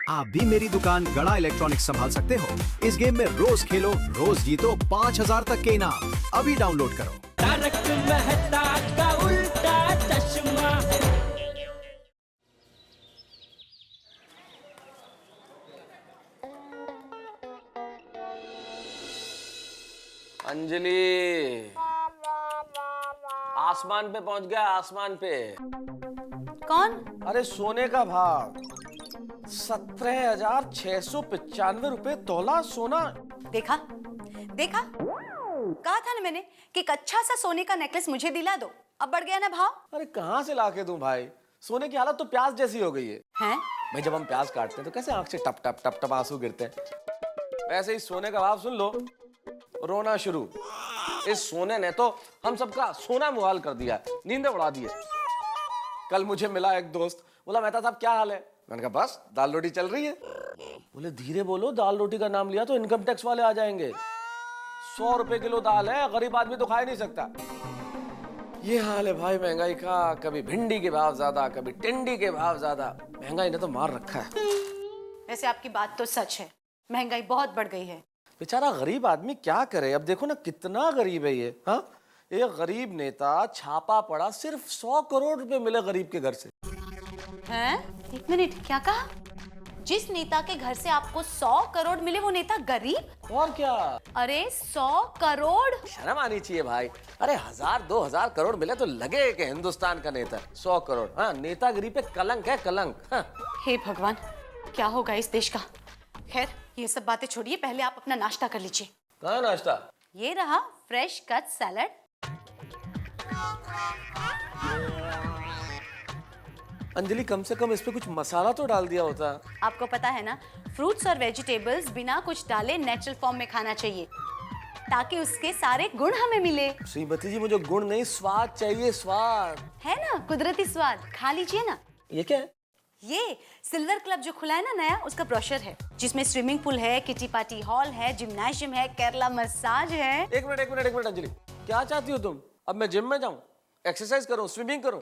आप भी मेरी दुकान गड़ा इलेक्ट्रॉनिक्स संभाल सकते हो। इस गेम में रोज खेलो, रोज जीतो 5000 तक के इनाम। अभी डाउनलोड करो। तारक मेहता का उल्टा चश्मा। अंजलि, आसमान पे पहुंच गया, आसमान पे। कौन? अरे सोने का भाव 17,695 रुपए तोला सोना। देखा देखा, कहा था ना मैंने कि एक अच्छा सा सोने का नेकलेस मुझे दिला दो। अब बढ़ गया ना भाव। अरे कहाँ से लाके दूं भाई, सोने की हालत तो प्याज जैसी हो गई है। हैं? भाई जब हम प्याज काटते हैं तो कैसे आंख से टप टप टप टप आंसू गिरते हैं, वैसे ही सोने का भाव सुन लो, रोना शुरू। इस सोने ने तो हम सबका सोना मुहाल कर दिया, नींदें उड़ा दी है। कल मुझे मिला एक दोस्त, बोला मेहता साहब क्या हाल है? मैंने कहा बस दाल रोटी चल रही है। बोले धीरे बोलो, दाल रोटी का नाम लिया तो इनकम टैक्स वाले आ जाएंगे। 100 रुपए किलो दाल है, गरीब आदमी तो खा ही नहीं सकता। ये हाल है भाई महंगाई का, कभी भिंडी के भाव ज्यादा, कभी टिंडी के भाव ज्यादा। महंगाई ने तो मार रखा है। वैसे आपकी बात तो सच है, महंगाई बहुत बढ़ गई है। बेचारा गरीब आदमी क्या करे? अब देखो ना कितना गरीब है ये। हाँ, एक गरीब नेता छापा पड़ा, सिर्फ 100 करोड़ रुपए मिले गरीब के घर से। हैं? एक मिनट, क्या कहा? जिस नेता के घर से आपको 100 करोड़ मिले वो नेता गरीब? और क्या? अरे 100 करोड़! शर्म आनी चाहिए भाई। अरे 1000-2000 करोड़ मिले तो लगे कि हिंदुस्तान का नेता। 100 करोड़, हाँ, नेतागिरी पे कलंक है, कलंक। हाँ। हे भगवान, क्या होगा इस देश का? खैर, ये सब बातें छोड़िए, पहले आप अपना नाश्ता कर लीजिए। कहाँ नाश्ता? ये रहा फ्रेश कट सैलड। अंजलि कम से कम इस पे कुछ मसाला तो डाल दिया होता। आपको पता है ना, फ्रूट्स और वेजिटेबल्स बिना कुछ डाले नेचुरल फॉर्म में खाना चाहिए, ताकि उसके सारे गुण हमें मिले। श्रीमती जी, मुझे गुण नहीं, स्वाद चाहिए, स्वाद। है ना कुदरती स्वाद, खा लीजिए ना। ये क्या है? ये सिल्वर क्लब जो खुला है ना नया, उसका ब्रोशर है, जिसमें स्विमिंग पूल है, किटी पार्टी हॉल है, जिम्नाशियम है, केरला मसाज है। एक मिनट अंजलि, क्या चाहती हो तुम? अब मैं जिम में जाऊं, एक्सरसाइज करूं, स्विमिंग करूं?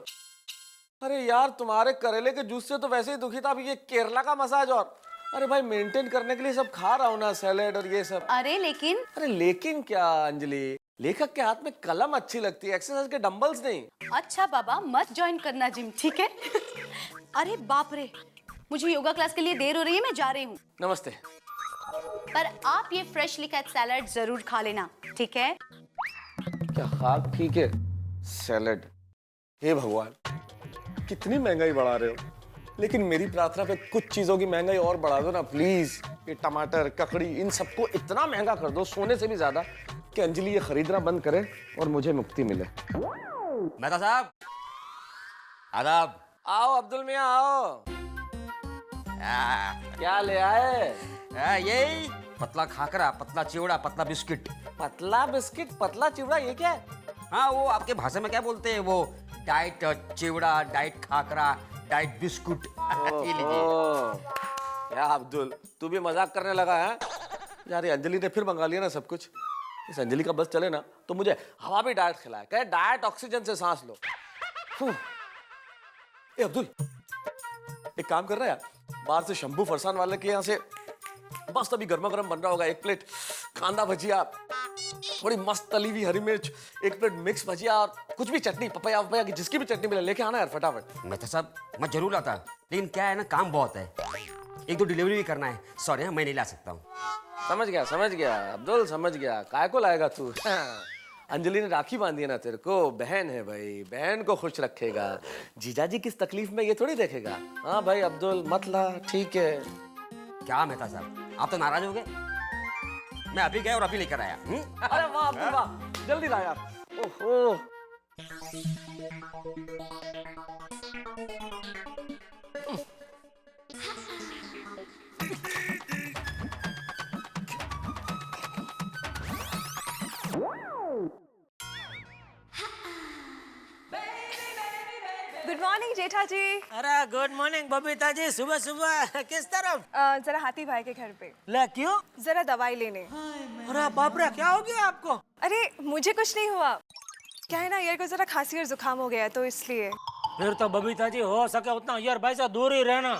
अरे यार, तुम्हारे करेले के जूस से तो वैसे ही दुखी था, अब ये केरला का मसाज और। अरे भाई मेंटेन करने के लिए सब खा रहा हूं ना, सैलेड और ये सब। अरे लेकिन क्या अंजलि, लेखक के हाथ में कलम अच्छी लगती है, एक्सरसाइज के डंबल्स नहीं। अच्छा बाबा, मत ज्वाइन करना जिम, ठीक है? अरे बाप रे, मुझे योगा क्लास के लिए देर हो रही है, मैं जा रही हूँ। नमस्ते। पर आप ये फ्रेशली कट सैलड जरूर खा लेना, ठीक है? क्या खाक ठीक है? सैलेड। हे भगवान, कितनी महंगाई बढ़ा रहे हो, लेकिन मेरी प्रार्थना पे कुछ चीजों की महंगाई और बढ़ा दो ना प्लीज। ये टमाटर, ककड़ी, इन सबको इतना महंगा कर दो, सोने से भी ज्यादा, कि अंजलि ये खरीदना बंद करे और मुझे मुक्ति मिले। मेहता साहब, आदाब। आओ अब्दुल मियां, आओ। क्या ले आए? यही पतला खाकरा, पतला चिवड़ा, पतला बिस्किट। पतला बिस्किट, पतला चिवड़ा, ये क्या है? हाँ, वो आपके भाषा में क्या बोलते हैं? वो डाइट चिवड़ा, डाइट खाकरा, डाइट बिस्कुट। ये लीजिए। क्या अब्दुल, तू भी मजाक करने लगा है? यार ये अंजलि ने फिर मंगा लिया ना सब कुछ। इस अंजलि का बस चले ना तो मुझे हवा भी डायरेक्ट खिलाए, कहे डायरेक्ट ऑक्सीजन से सांस लो। ए अब्दुल, एक काम कर रहा है यार, बाहर से शंभू फरसान वाले के यहाँ से मस्त अभी गर्मा गर्म बन रहा होगा, एक प्लेट कांदा भजिया, थोड़ी मस्त तली हुई हरी मिर्च, एक प्लेट मिक्स भजिया और कुछ भी चटनी, पपाया वपाया की जिसकी भी चटनी मिले लेके आना यार फटाफट। मेहता साहब, मैं जरूर आता, लेकिन क्या है ना, काम बहुत है, एक दो डिलीवरी भी करना है। सॉरी, मैं नहीं ला सकता हूँ। समझ गया अब्दुल, समझ गया। काय को लाएगा तू? अंजलि ने राखी बांधी है ना तेरे को, बहन है भाई, बहन को खुश रखेगा। जीजाजी किस तकलीफ में ये थोड़ी देखेगा। हाँ भाई अब्दुल, मत ला, ठीक है। क्या मेहता साहब, आप तो नाराज हो गए? मैं अभी गया और अभी लेकर आया। अरे वाह अब्दुल वाह, जल्दी ला यार। ओहो, गुड मॉर्निंग जेठा जी। अरे गुड मॉर्निंग बबीता जी, सुबह सुबह किस तरफ? जरा हाथी भाई के घर पे, ले क्यों? जरा दवाई लेने। अरे बाप रे, क्या हो गया आपको? अरे मुझे कुछ नहीं हुआ, क्या है ना, ईयर को जरा खांसी और जुकाम हो गया तो इसलिए। फिर तो बबीता जी हो सके उतना ईयर भाई से दूर ही रहना।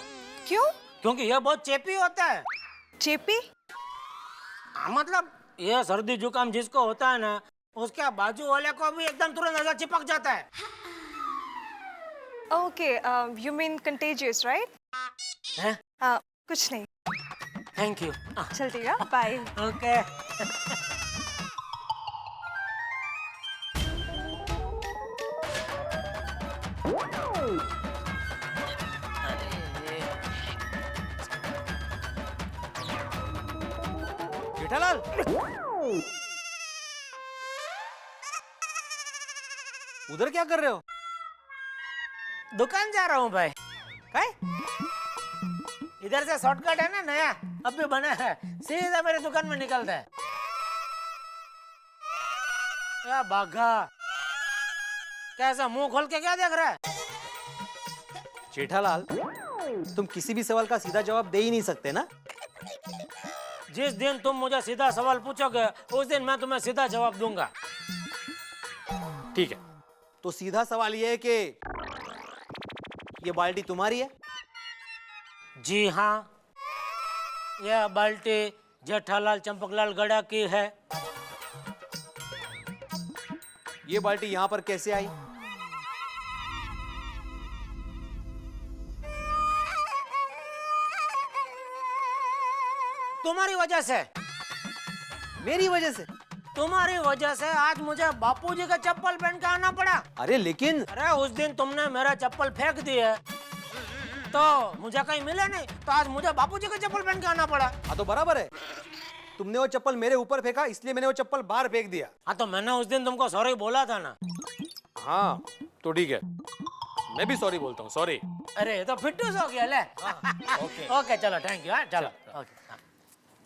क्यों? क्योंकि यह बहुत चेपी होता है। चेपी? मतलब यह सर्दी जुकाम जिसको होता है ना, उसके बाजू वाले को भी एकदम तुरंत नजर चिपक जाता है। Okay, you mean contagious, right? हैं? कुछ नहीं, थैंक यू। चलती है, बाय। ओके। जेठालाल, उधर क्या कर रहे हो? दुकान जा रहा हूँ भाई। काय? इधर से शॉर्टकट है ना, नया अभी बना है, सीधा मेरे दुकान में निकलता है। क्या बाघा, कैसा मुंह खोल के क्या देख रहा है? जेठालाल, तुम किसी भी सवाल का सीधा जवाब दे ही नहीं सकते ना। जिस दिन तुम मुझे सीधा सवाल पूछोगे उस दिन मैं तुम्हें सीधा जवाब दूंगा। ठीक है, तो सीधा सवाल ये है कि ये बाल्टी तुम्हारी है? जी हाँ, यह बाल्टी जेठालाल चंपकलाल गड़ा की है। ये बाल्टी यहाँ पर कैसे आई? तुम्हारी वजह से। मेरी वजह से? तुम्हारी वजह से आज मुझे बापूजी का चप्पल पहन के आना पड़ा। अरे लेकिन अरे उस दिन तुमने मेरा चप्पल फेंक दिए तो मुझे कहीं मिला नहीं, तो आज मुझे बापूजी का चप्पल पहन के आना पड़ा। हाँ तो बराबर है, तुमने वो चप्पल मेरे ऊपर फेंका इसलिए मैंने वो चप्पल बाहर फेंक दिया। हाँ तो मैंने उस दिन तुमको सॉरी बोला था ना। हाँ तो ठीक है, मैं भी सॉरी बोलता हूँ, सॉरी। अरे ये तो फिट्टूस हो गया ले। ओके चलो, थैंक यू। चलो ओके।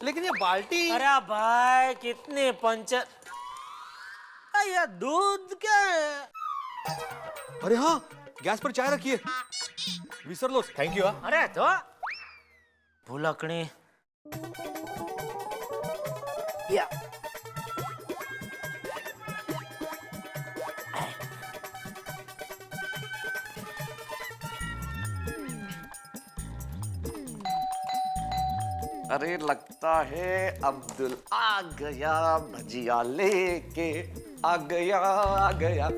लेकिन ये बाल्टी, अरे भाई कितनी पंचर, ये दूध क्या है? अरे हाँ, गैस पर चाय रखिए, विसर लो। Thank you. अरे तो भुलकड़ी या अरे लगता है अब्दुल आ गया, भजिया लेके आ गया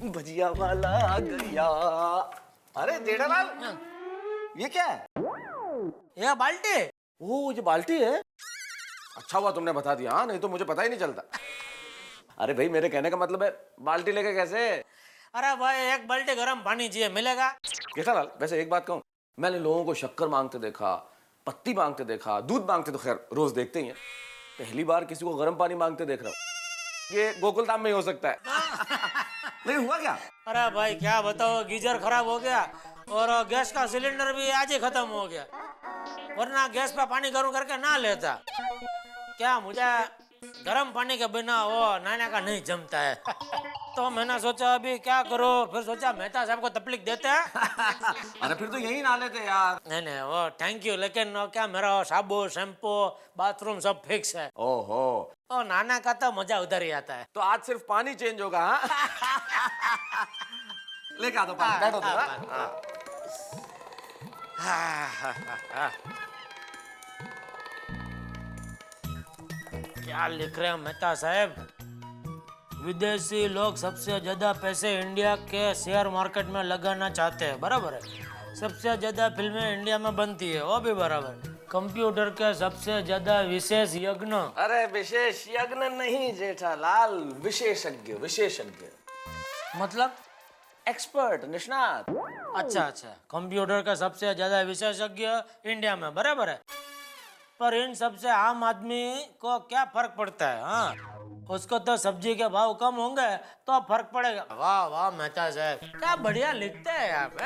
भजिया वाला आ गया। अरे जेठालाल, ये क्या है? ये बाल्टी। ओ ये बाल्टी है? अच्छा हुआ तुमने बता दिया, हाँ नहीं तो मुझे पता ही नहीं चलता। अरे भाई मेरे कहने का मतलब है बाल्टी लेके कैसे? अरे भाई एक बाल्टी गर्म पानी चाहिए, मिलेगा? जेठालाल वैसे एक बात कहूँ, मैंने लोगों को शक्कर मांगते देखा, पत्ती मांगते देखा, दूध मांगते तो खैर रोज देखते ही हैं, पहली बार किसी को गर्म पानी मांगते देख रहा हूँ। ये गोकुल धाम में ही हो सकता है। लेकिन हुआ क्या? अरे भाई क्या बताओ, गीजर खराब हो गया और गैस का सिलेंडर भी आज ही खत्म हो गया, वरना गैस पे पानी गर्म करके ना लेता। क्या मुझे गर्म पानी के बिना वो नहाने का नहीं जमता है। तो मैंने सोचा अभी क्या करो, फिर सोचा मेहता साहब को तकलीफ देते हैं। अरे फिर तो यही ना लेते यार। नहीं नहीं वो थैंक यू, लेकिन वो क्या मेरा साबुन शैम्पू बाथरूम सब फिक्स है। ओहो, और नहाने का तो मजा उधर ही आता है। तो आज सिर्फ पानी चेंज होगा? हाँ लेके आ दो पानी, बैठो तो। क्या लिख रहे हैं मेहता साहब? विदेशी लोग सबसे ज्यादा पैसे इंडिया के शेयर मार्केट में लगाना चाहते हैं, बराबर है। सबसे ज्यादा फिल्में इंडिया में बनती है, वो भी बराबर। कंप्यूटर के सबसे ज्यादा विशेष यज्ञ। अरे विशेष यज्ञ नहीं जेठालाल, विशेषज्ञ, विशेषज्ञ मतलब? एक्सपर्ट, निष्णात। अच्छा अच्छा, कंप्यूटर का सबसे ज्यादा विशेषज्ञ इंडिया में, बराबर है। पर इन सबसे आम आदमी को क्या फर्क पड़ता है? हाँ, उसको तो सब्जी के भाव कम होंगे तो फर्क पड़ेगा। वाह वाह मेहता साहब, क्या बढ़िया लिखते हैं आप।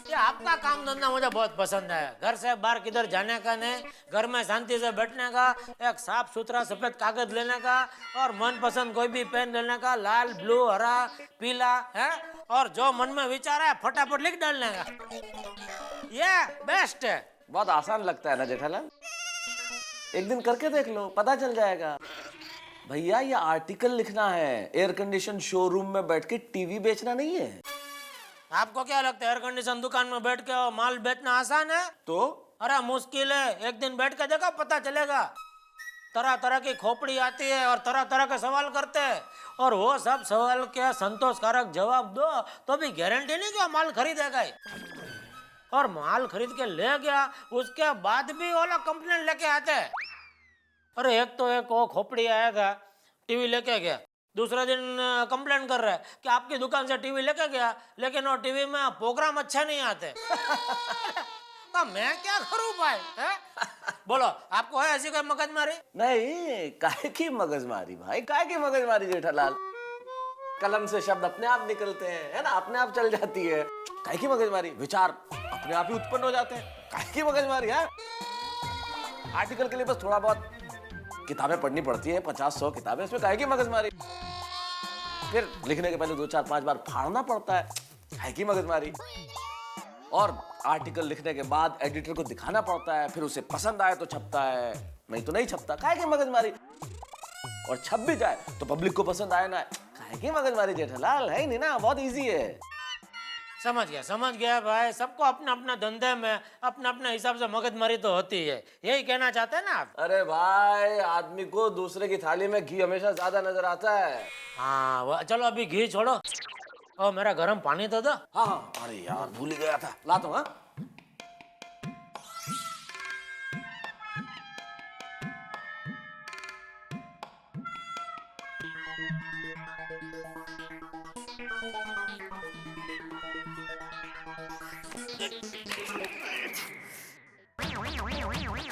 ये आपका काम धंधा मुझे बहुत पसंद है। घर से बाहर किधर जाने का नहीं, घर में शांति से बैठने का, एक साफ सुथरा सफेद कागज लेने का और मनपसंद कोई भी पेन लेने का, लाल, ब्लू, हरा, पीला है, और जो मन में विचार है फटाफट लिख डालने का। ये बेस्ट है। बहुत आसान लगता है ना जेठालाल, एक दिन करके देख लो, पता चल जाएगा। भैया ये आर्टिकल लिखना है, एयर कंडीशन शोरूम में बैठ के टीवी बेचना नहीं है। आपको क्या लगता है एयर कंडीशन दुकान में बैठ के माल बेचना आसान है? तो अरे मुश्किल है, एक दिन बैठ के देखा पता चलेगा। तरह तरह की खोपड़ी आती है और तरह तरह के सवाल करते हैं, और वो सब सवाल के संतोषकारक जवाब दो तो भी गारंटी नहीं कि वो माल खरीदेगा ही। और माल खरीद के ले गया, उसके बाद भी वो लोग कंप्लेंट लेके आते हैं। अरे एक तो एक वो खोपड़ी आएगा, टीवी लेके गया, दूसरे दिन कंप्लेंट कर रहा है कि आपकी दुकान से टीवी लेके गया, लेकिन वो टीवी में प्रोग्राम अच्छा नहीं आते। तो मैं क्या करूं भाई, है? बोलो, आपको है ऐसी कोई मगजमारी? नहीं, काहे की मगजमारी भाई, काहे की मगजमारी जेठालाल? कलम से शब्द अपने आप निकलते हैं, है ना, अपने आप चल जाती है। काहे की मगजमारी? विचार अपने आप ही उत्पन्न हो जाते हैं। काहे की मगजमारी है? आर्टिकल के लिए बस थोड़ा बहुत किताबें पढ़नी पड़ती है, 50-100 किताबें, इसमें काहे की मगजमारी? फिर लिखने के पहले 2-4-5 बार फाड़ना पड़ता है, काहे की मगजमारी? और आर्टिकल लिखने के बाद एडिटर को दिखाना पड़ता है, फिर उसे पसंद आए तो छपता है, नहीं तो नहीं छपता, काहे की मगजमारी? और छप भी जाए तो पब्लिक को पसंद आए ना, काहे की मगजमारी जेठालाल? है ही नहीं ना, बहुत इजी है। समझ गया भाई, सबको अपना अपना धंधे में अपना अपने हिसाब से मगजमारी तो होती है, यही कहना चाहते हैं ना आप? अरे भाई, आदमी को दूसरे की थाली में घी हमेशा ज्यादा नजर आता है। हाँ चलो अभी घी छोड़ो, और मेरा गर्म पानी तो दो। हाँ हाँ, अरे यार भूल ही गया था, लाता हूँ। हाँ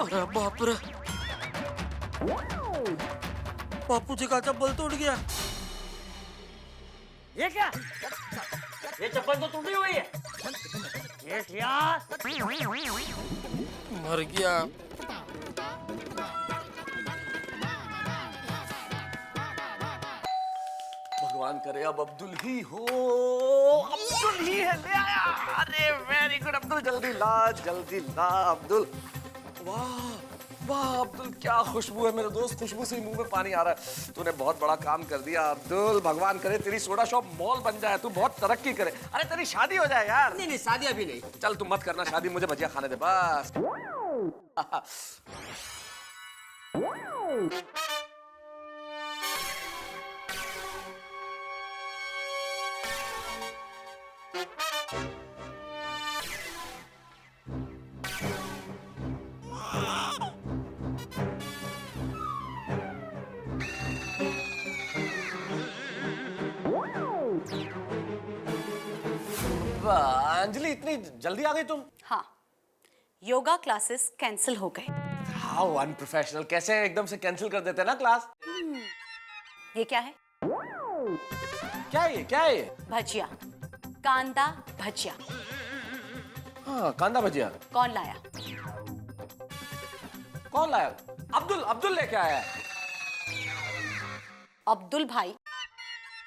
अरे बाप रे, बापू जी का चप्पल टूट गया। ये क्या? ये चप्पल तो टूटी हुई है। ये क्या? मर गया। भगवान करे अब अब्दुल ही हो, अब्दुल ही है, ले आया। अरे वेरी गुड अब्दुल, जल्दी ला अब्दुल। वाह वाह अब्दुल, क्या खुशबू है मेरे दोस्त, खुशबू से ही मुंह में पानी आ रहा है। तूने बहुत बड़ा काम कर दिया अब्दुल, भगवान करे तेरी सोडा शॉप मॉल बन जाए, तू बहुत तरक्की करे। अरे तेरी शादी हो जाए यार। नहीं शादी अभी नहीं। चल तू मत करना शादी, मुझे भजिया खाने दे बस। अंजलि, इतनी जल्दी आ गई तुम? हाँ, योगा क्लासेस कैंसिल हो गए। हाउ अनप्रोफेशनल, कैसे एकदम से कैंसिल कर देते ना क्लास? ये क्या है? क्या है ये? भजिया, कांदा भजिया। हाँ, कांदा भजिया। कौन लाया? कौन लाया? अब्दुल लेके आया है। अब्दुल भाई,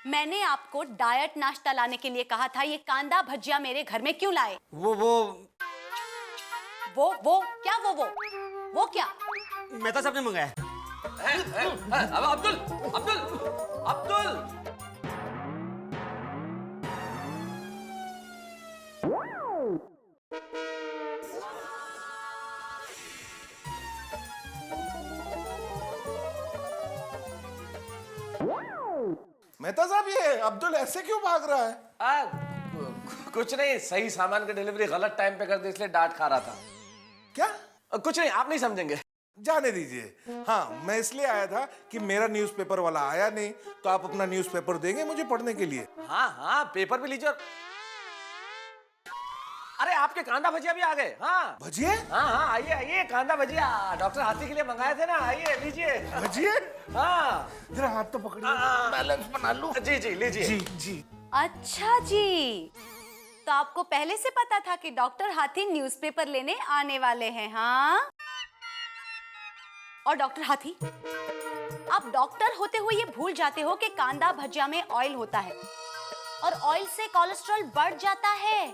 मैंने आपको डाइट नाश्ता लाने के लिए कहा था, ये कांदा भजिया मेरे घर में क्यों लाए? वो क्या वो क्या? मैं तो सबने मंगाया। अब अब्दुल मेहता साहब, ये अब्दुल ऐसे क्यों भाग रहा है? कुछ नहीं, सही सामान की डिलीवरी गलत टाइम पे कर दी, इसलिए डांट खा रहा था। क्या? कुछ नहीं, आप नहीं समझेंगे। जाने दीजिए। हाँ, मैं इसलिए आया था कि मेरा न्यूज़पेपर वाला आया नहीं, तो आप अपना न्यूज़पेपर देंगे मुझे पढ़ने के लिए? हाँ, पेपर भी लीजिए। अरे आपके कांदा भजिया भी आ गए। हाँ भजिए? हाँ, आइए कांदा भजिया डॉक्टर हाथी के लिए मंगाए थे ना, आइए लीजिए। भजिए? हाँ, जरा हाथ तो पकड़िए, बैलेंस बना लूं। जी लीजिए। जी। अच्छा जी, तो आपको पहले से पता था कि डॉक्टर हाथी न्यूज़पेपर लेने आने वाले हैं? हाँ। और डॉक्टर हाथी, आप डॉक्टर होते हुए ये भूल जाते हो कि कांदा भजिया में ऑयल होता है और ऑयल से कोलेस्ट्रॉल बढ़ जाता है।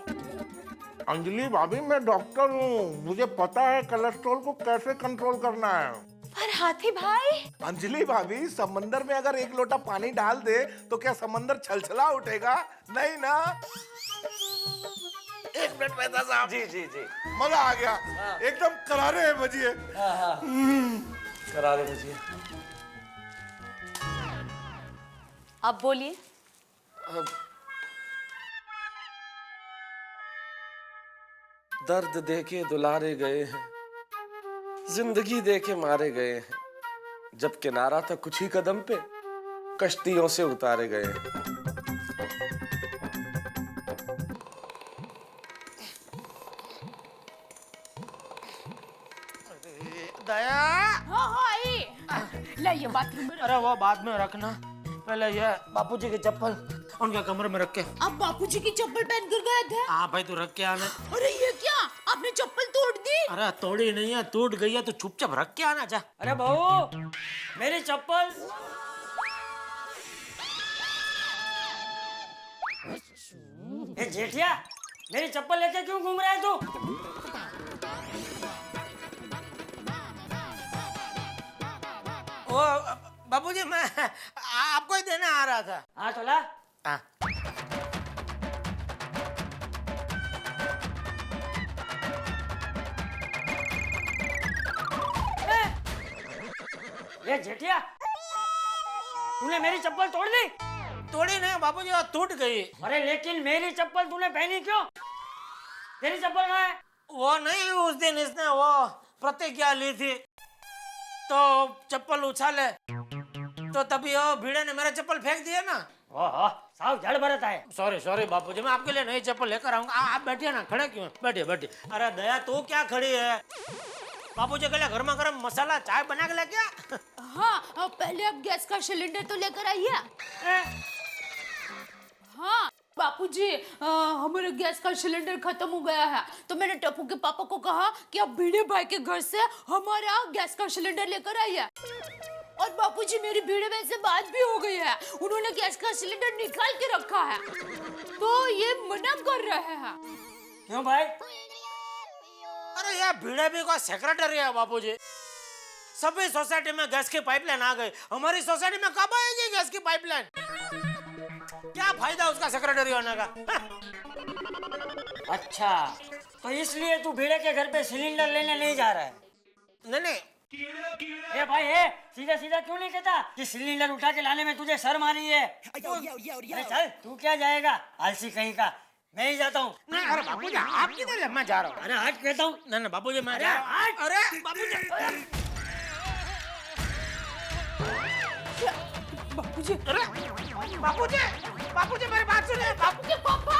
अंजलि भाभी, मैं डॉक्टर हूँ, मुझे पता है कोलेस्ट्रॉल को कैसे कंट्रोल करना है। पर हाथी भाई। अंजलि भाभी, समंदर में अगर एक लोटा पानी डाल दे तो क्या समंदर छलछला उठेगा? नहीं ना। एक मिनट मेहता साहब। जी जी जी। मजा आ गया, एकदम करारे हैं भजिए। करारे भजिए। अब बोलिए। दर्द देके दुलारे गए हैं, जिंदगी देके मारे गए हैं, जब किनारा था कुछ ही कदम पे, कश्तियों से उतारे गए हैं। दया। हाँ हाँ आई। ले ये बाथरूम में। अरे वो बाद में रखना, पहले ये बापूजी की चप्पल उनके कमरे में रख के। आप बापूजी की चप्पल पहन कर गए थे? हाँ भाई तू रख के आना। अरे ये क्या, आपने चप्पल तोड़ दी? अरे तोड़ी नहीं है, टूट गई है, तो चुपचाप रख के आना। जा। अरे बहू, मेरी चप्पल। ए जेठिया, मेरी चप्पल लेके क्यों घूम रहा है तू? ओ बापूजी मैं आपको ही देने आ रहा था। हाँ तो ला। हाँ। ये जेठिया, तूने मेरी चप्पल तोड़ दी? तोड़ी नहीं बापूजी, वो टूट गई। अरे लेकिन मेरी चप्पल तूने पहनी क्यों? तेरी चप्पल कहाँ है? वो नहीं, उस दिन इसने वो प्रतिज्ञा ली थी तो चप्पल उछाले, तो तभी वो भीड़े ने मेरा चप्पल फेंक दिया ना। ओहो, साहब जड़ बरता है। सॉरी सॉरी बापूजी, मैं आपके लिए नई चप्पल लेकर आऊंगा। आप बैठिए ना, खड़े क्यों? बैठिए बैठिए। अरे दया तू क्या खड़ी है? बापूजी के लिए गर्मा गर्म मसाला चाय बना के ले क्या? हाँ, पहले आप गैस का सिलेंडर तो लेकर आइए। हाँ बापूजी, हमारे गैस का सिलेंडर खत्म हो गया है, तो मैंने टप्पू के पापा को कहा कि आप भिड़े भाई के घर से हमारा गैस का सिलेंडर लेकर आइए। और बापूजी मेरी भिड़े भाई से बात भी हो गई है, उन्होंने गैस का सिलेंडर निकाल के रखा है, तो ये मना कर रहे हैं। क्यों भाई? अरे यार भिड़े भी को सेक्रेटरी है बापूजी। सभी सोसाइटी में गैस की पाइपलाइन आ गई, हमारी सोसाइटी में कब आएगी गैस की पाइपलाइन? क्या फायदा उसका सेक्रेटरी होने का? अच्छा, तो इसलिए तू भिड़े के घर पे सिलेंडर लेने नहीं जा रहा है? नहीं नहीं, ए भाई ए, सीधा सीधा क्यों नहीं कहता कि सिलेंडर उठा के लाने में तुझे शर्म आ रही है? अरे चल, तू क्या जाएगा आलसी कहीं का, मैं ही जाता हूँ। नहीं अरे बापूजी आप किधर है? मैं जा रहा हूँ। अरे हट कहता हूँ। नहीं नहीं बापूजी मैं जा रहा हूँ। अरे बापूजी, बापूजी, अरे बापूजी, बापूजी मेरी बात सुनिए। बापू के पापा,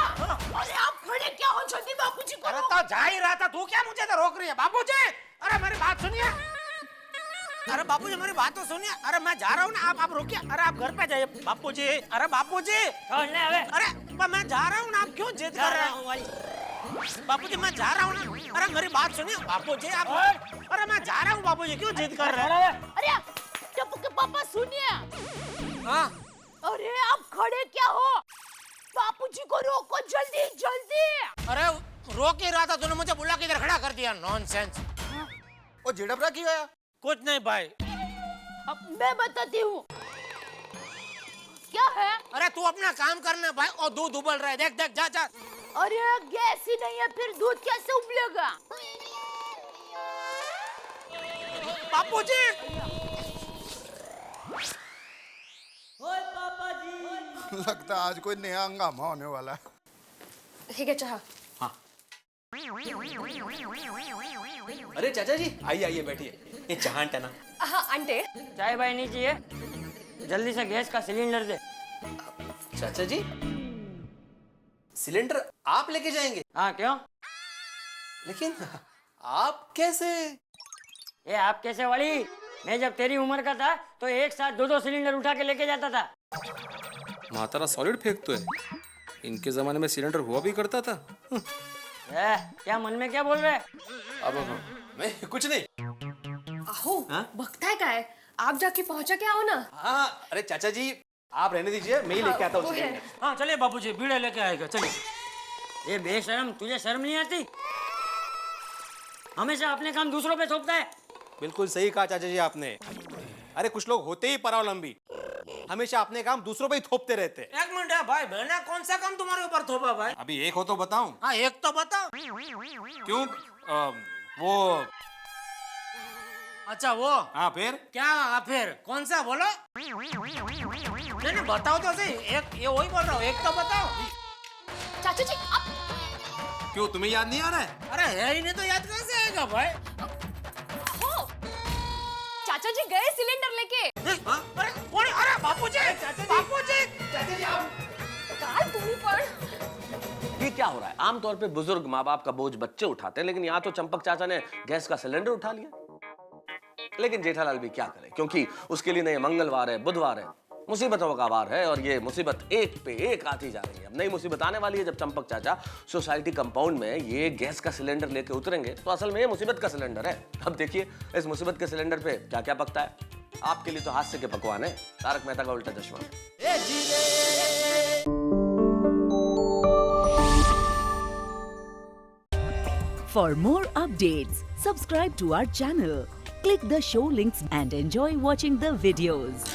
अरे आप खड़े क्या हो? जल्दी बापूजी को। अरे तो जा ही रहा था, तू क्या मुझे तो रोक रही है? बापूजी अरे मेरी बात सुनिए। अरे बापूजी मेरी बात तो सुनिए। अरे मैं जा रहा हूँ ना, आप रुकिए। अरे आप घर पे जाइए बापूजी। अरे बापूजी, अरे मैं जा रहा हूँ ना, आप क्यों जिद कर रहे हैं? बापूजी मैं जा रहा हूँ ना। अरे मेरी बात सुनिए बापूजी, आप। अरे मैं जा रहा हूँ बापूजी, क्यों जिद कर रहे हैं? अरे टप्पू के पापा सुनिए। हाँ अरे आप खड़े क्या हो? बापूजी को रोको जल्दी जल्दी। अरे रोक ही रहा था, तूने मुझे बुला के इधर खड़ा कर दिया। नॉनसेंस। ओ झिड़परा क्यों आया? कुछ नहीं भाई। अब मैं बताती हूँ क्या है। अरे तू अपना काम करना भाई, और दूध उबल रहा है, देख देख, जा जा। अरे गैस ही नहीं है, फिर दूध कैसे उबलेगा? बापूजी लगता है आज कोई नया हंगामा होने वाला है। ठीक है चाह। अरे चाचा जी आइए आइए बैठिए, ये चाहन टना। हाँ आंटे। चाय भाई नहीं चाहिए, जल्दी से गैस का सिलेंडर दे। चाचा जी सिलेंडर आप लेके जाएंगे? हाँ क्यों? लेकिन आप कैसे? ये आप कैसे वाली? मैं जब तेरी उम्र का था तो एक साथ दो दो सिलेंडर उठा के लेके जाता था। मातारा सॉलिड फेंक तो है, इनके जमाने में सिलेंडर हुआ भी करता था। क्या मन में क्या बोल रहे? अब मैं कुछ नहीं। आहो, बकता है क्या है? आप जाके पहुंचा के आओ ना। हाँ अरे चाचा जी आप रहने दीजिए, मैं ही लेके आता हूँ सिलेंडर। हाँ चलिए बापूजी, बीड़े लेके आएगा, चलिए। ये बेशरम, तुझे शर्म नहीं आती? हमेशा अपने काम दूसरों पे थोपता है। बिल्कुल सही कहा चाचा जी आपने। अरे कुछ लोग होते ही परावलंबी, हमेशा अपने काम दूसरों पे ही थोपते रहते हैं। एक मिनट है भाई, मैंने कौन सा काम तुम्हारे ऊपर थोपा भाई? अभी एक हो तो बताऊं? हाँ एक तो बताओ। क्यों? वो अच्छा वो हाँ फिर क्या फिर कौन सा बोलो? नहीं बताओ तो सही, एक ये वही बोल रहा हूँ, एक तो बताओ। चाचा जी आप क्यों तुम्हें याद नहीं आ रहा है? अरे है ही नहीं तो याद कहाँ से आएगा भाई? हो चाचा जी गए सिलेंडर लेके। अरे कौन? अरे बापूजी, बापूजी, काल तुम्ही पण ये क्या हो रहा है? आमतौर पे बुजुर्ग माँ बाप का बोझ बच्चे उठाते हैं, लेकिन यहाँ तो चंपक चाचा ने गैस का सिलेंडर उठा लिया। लेकिन जेठालाल भी क्या करे, क्योंकि उसके लिए नए मंगलवार है, बुधवार है, मुसीबतों का वार है, और ये मुसीबत एक पे एक आती जा रही है। अब नई मुसीबत आने वाली है जब चंपक चाचा सोसाइटी कंपाउंड में ये गैस का सिलेंडर लेके उतरेंगे, तो असल में ये मुसीबत का सिलेंडर है। अब देखिए इस मुसीबत के सिलेंडर पे क्या क्या पकता है। आपके लिए तो हास्य के पकवान है, तारक मेहता का उल्टा चश्मा। For more updates, subscribe to our channel, click the show links and enjoy watching the videos.